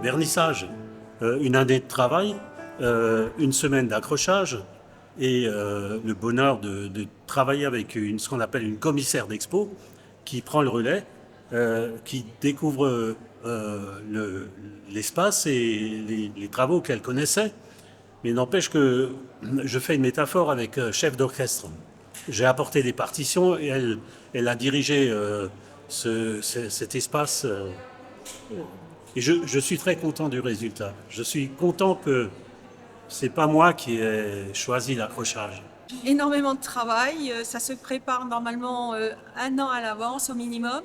vernissage, une année de travail, une semaine d'accrochage et le bonheur de travailler avec ce qu'on appelle une commissaire d'expo qui prend le relais, qui découvre l'espace et les travaux qu'elle connaissait. Mais n'empêche que je fais une métaphore avec chef d'orchestre. J'ai apporté des partitions et elle a dirigé cet espace. Et je suis très content du résultat. Je suis content que c'est pas moi qui ai choisi l'accrochage. Énormément de travail, ça se prépare normalement un an à l'avance au minimum.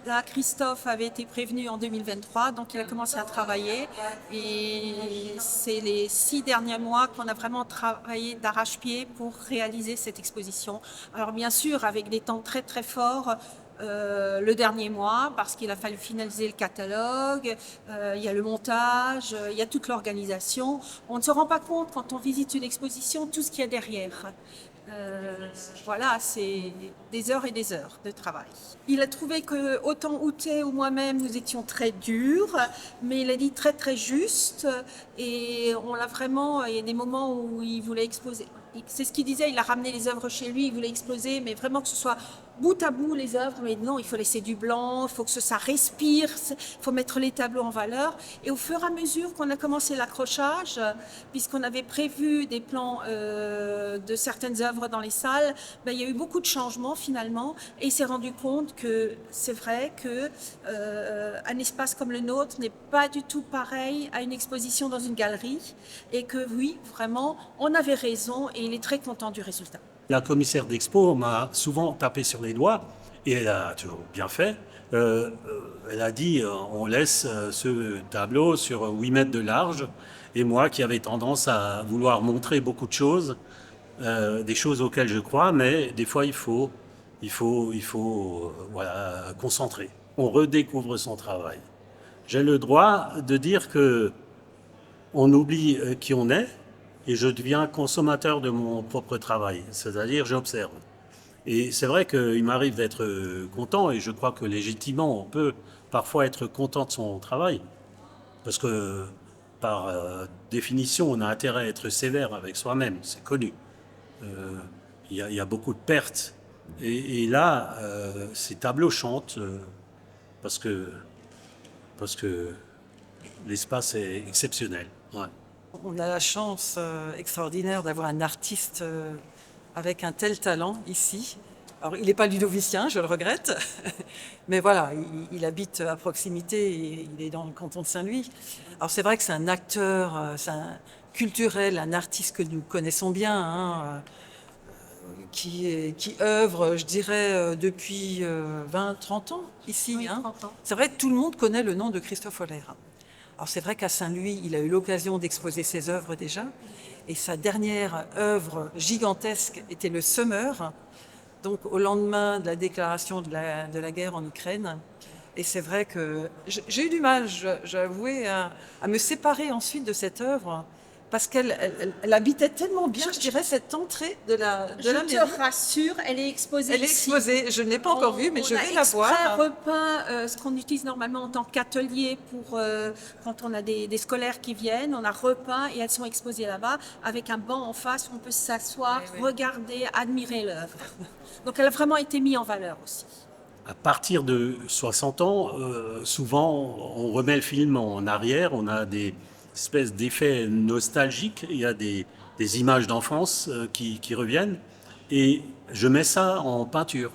Là, Christophe avait été prévenu en 2023, donc il a commencé à travailler. Et c'est les 6 derniers mois qu'on a vraiment travaillé d'arrache-pied pour réaliser cette exposition. Alors bien sûr, avec des temps très très forts, le dernier mois parce qu'il a fallu finaliser le catalogue, il y a le montage, il y a toute l'organisation. On ne se rend pas compte quand on visite une exposition tout ce qu'il y a derrière. Voilà, c'est des heures et des heures de travail. Il a trouvé que autant Outé ou moi-même nous étions très durs, mais il a dit très très juste et on l'a vraiment. Il y a des moments où il voulait exposer. C'est ce qu'il disait, il a ramené les œuvres chez lui, il voulait exposer, mais vraiment que ce soit bout à bout les œuvres. Mais non, il faut laisser du blanc, il faut que ça respire, il faut mettre les tableaux en valeur. Et au fur et à mesure qu'on a commencé l'accrochage, puisqu'on avait prévu des plans de certaines œuvres dans les salles, ben, il y a eu beaucoup de changements finalement, et il s'est rendu compte que c'est vrai que un espace comme le nôtre n'est pas du tout pareil à une exposition dans une galerie, et que oui, vraiment, on avait raison, et il est très content du résultat. La commissaire d'expo m'a souvent tapé sur les doigts et elle a toujours bien fait. Elle a dit on laisse ce tableau sur 8 mètres de large. Et moi qui avais tendance à vouloir montrer beaucoup de choses, des choses auxquelles je crois, mais des fois voilà, concentrer. On redécouvre son travail. J'ai le droit de dire que on oublie qui on est et je deviens consommateur de mon propre travail, c'est-à-dire j'observe. Et c'est vrai qu'il m'arrive d'être content et je crois que légitimement on peut parfois être content de son travail parce que par définition on a intérêt à être sévère avec soi-même, c'est connu. Il y a beaucoup de pertes et là ces tableaux chantent parce que, parce que l'espace est exceptionnel. Ouais. On a la chance extraordinaire d'avoir un artiste avec un tel talent ici. Alors, il n'est pas ludovicien, je le regrette, mais voilà, il habite à proximité et il est dans le canton de Saint-Louis. Alors, c'est vrai que c'est un acteur, c'est un culturel, un artiste que nous connaissons bien, hein, qui œuvre, je dirais, depuis 20-30 ans ici. Oui, Hein. 30 ans. C'est vrai que tout le monde connaît le nom de Christophe Oller. Alors c'est vrai qu'à Saint-Louis, il a eu l'occasion d'exposer ses œuvres déjà. Et sa dernière œuvre gigantesque était le Semeur, donc au lendemain de la déclaration de la guerre en Ukraine. Et c'est vrai que j'ai eu du mal, j'avoue, à me séparer ensuite de cette œuvre, parce qu'elle habitait tellement bien, je dirais, cette entrée de la Je mairie. te rassure, elle est exposée Elle est ici. exposée, je ne l'ai pas encore vue, mais je vais la voir. On a exprès repeint ce qu'on utilise normalement en tant qu'atelier pour quand on a des scolaires qui viennent. On a repeint et elles sont exposées là-bas avec un banc en face où on peut s'asseoir, Oui. regarder, admirer l'œuvre. Donc elle a vraiment été mise en valeur aussi. À partir de 60 ans, souvent, on remet le film en arrière, on a des espèces d'effets nostalgiques, il y a des images d'enfance qui reviennent, et je mets ça en peinture.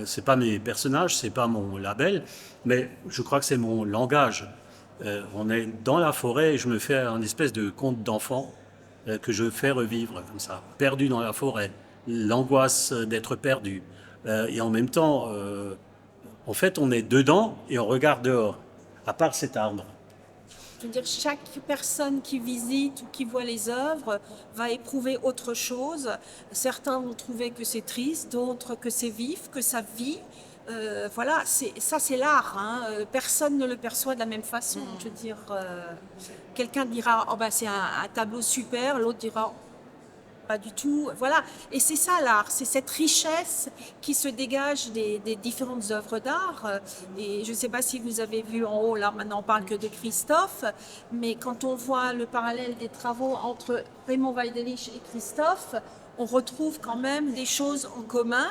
C'est pas mes personnages, c'est pas mon label, mais je crois que c'est mon langage. On est dans la forêt et je me fais un espèce de conte d'enfant que je fais revivre comme ça, perdu dans la forêt, l'angoisse d'être perdu. Et en même temps, en fait, on est dedans et on regarde dehors, à part cet arbre. Je veux dire, chaque personne qui visite ou qui voit les œuvres va éprouver autre chose. Certains vont trouver que c'est triste, d'autres que c'est vif, que ça vit. Voilà, ça c'est l'art. Hein. Personne ne le perçoit de la même façon. Je veux dire, quelqu'un dira oh ben, c'est un tableau super, l'autre dira pas du tout. Voilà. Et c'est ça l'art, c'est cette richesse qui se dégage des différentes œuvres d'art. Et je ne sais pas si vous avez vu en haut, là maintenant on parle que de Christophe, mais quand on voit le parallèle des travaux entre Raymond Weidelich et Christophe, on retrouve quand même des choses en commun.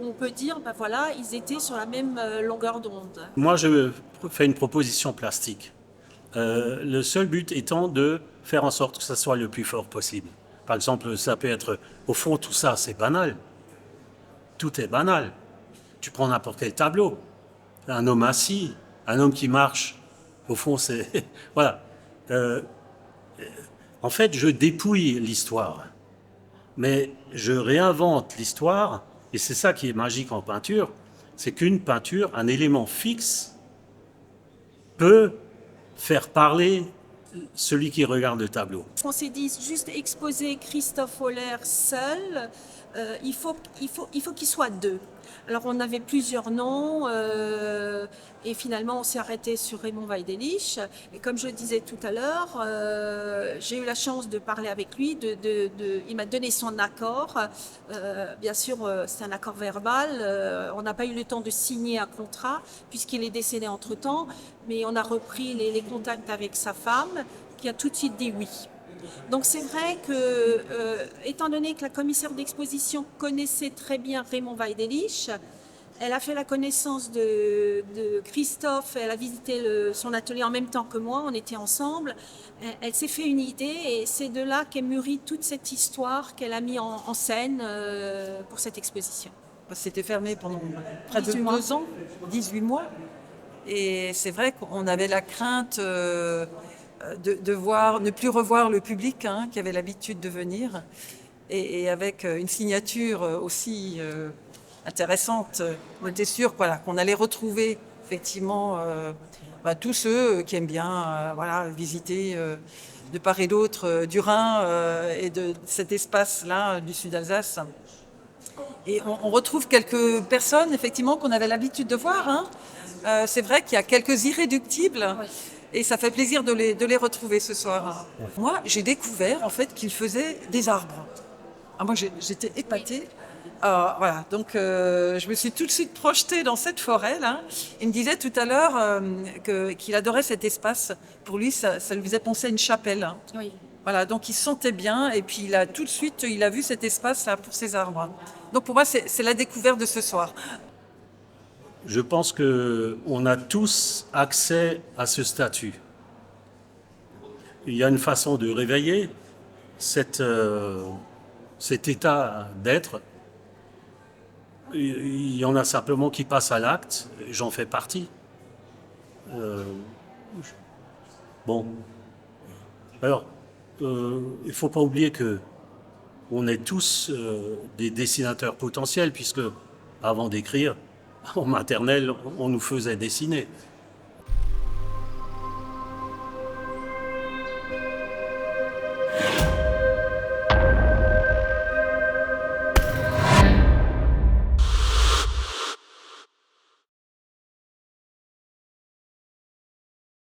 On peut dire, ben voilà, ils étaient sur la même longueur d'onde. Moi, je fais une proposition plastique. Le seul but étant de faire en sorte que ça soit le plus fort possible. Par exemple, ça peut être, au fond, tout ça, c'est banal. Tout est banal. Tu prends n'importe quel tableau. Un homme assis, un homme qui marche. Au fond, c'est... Voilà. En fait, je dépouille l'histoire. Mais je réinvente l'histoire, et c'est ça qui est magique en peinture, c'est qu'une peinture, un élément fixe, peut faire parler celui qui regarde le tableau. On s'est dit, juste exposer Christophe Oller seul, il faut qu'il soit deux. Alors on avait plusieurs noms et finalement on s'est arrêté sur Raymond Weidelich. Et comme je le disais tout à l'heure, j'ai eu la chance de parler avec lui, il m'a donné son accord. Bien sûr, c'est un accord verbal. On n'a pas eu le temps de signer un contrat puisqu'il est décédé entre-temps, mais on a repris les contacts avec sa femme qui a tout de suite dit oui. Donc c'est vrai que, étant donné que la commissaire d'exposition connaissait très bien Raymond Weidelich, elle a fait la connaissance de Christophe, elle a visité son atelier en même temps que moi, on était ensemble, elle s'est fait une idée et c'est de là qu'est mûrie toute cette histoire qu'elle a mis en scène pour cette exposition. C'était fermé pendant près de 18 mois. 2 ans, 18 mois. Et c'est vrai qu'on avait la crainte ne plus revoir le public qui avait l'habitude de venir. Et avec une signature aussi intéressante, on était sûr qu'on allait retrouver effectivement tous ceux qui aiment bien visiter de part et d'autre du Rhin et de cet espace-là du Sud-Alsace. Et on retrouve quelques personnes effectivement qu'on avait l'habitude de voir. C'est vrai qu'il y a quelques irréductibles. Oui. Et ça fait plaisir de les retrouver ce soir. Moi, j'ai découvert en fait qu'ils faisaient des arbres. Moi, j'étais épatée. Voilà, donc je me suis tout de suite projetée dans cette forêt là. Il me disait tout à l'heure qu'il adorait cet espace. Pour lui, ça lui faisait penser à une chapelle. Oui. Voilà, donc il se sentait bien et puis tout de suite, il a vu cet espace là pour ses arbres. Donc pour moi, c'est la découverte de ce soir. Je pense qu'on a tous accès à ce statut. Il y a une façon de réveiller cet état d'être. Il y en a simplement qui passent à l'acte, j'en fais partie. Bon. Alors, il ne faut pas oublier qu'on est tous des dessinateurs potentiels, puisque avant d'écrire, en maternelle, on nous faisait dessiner.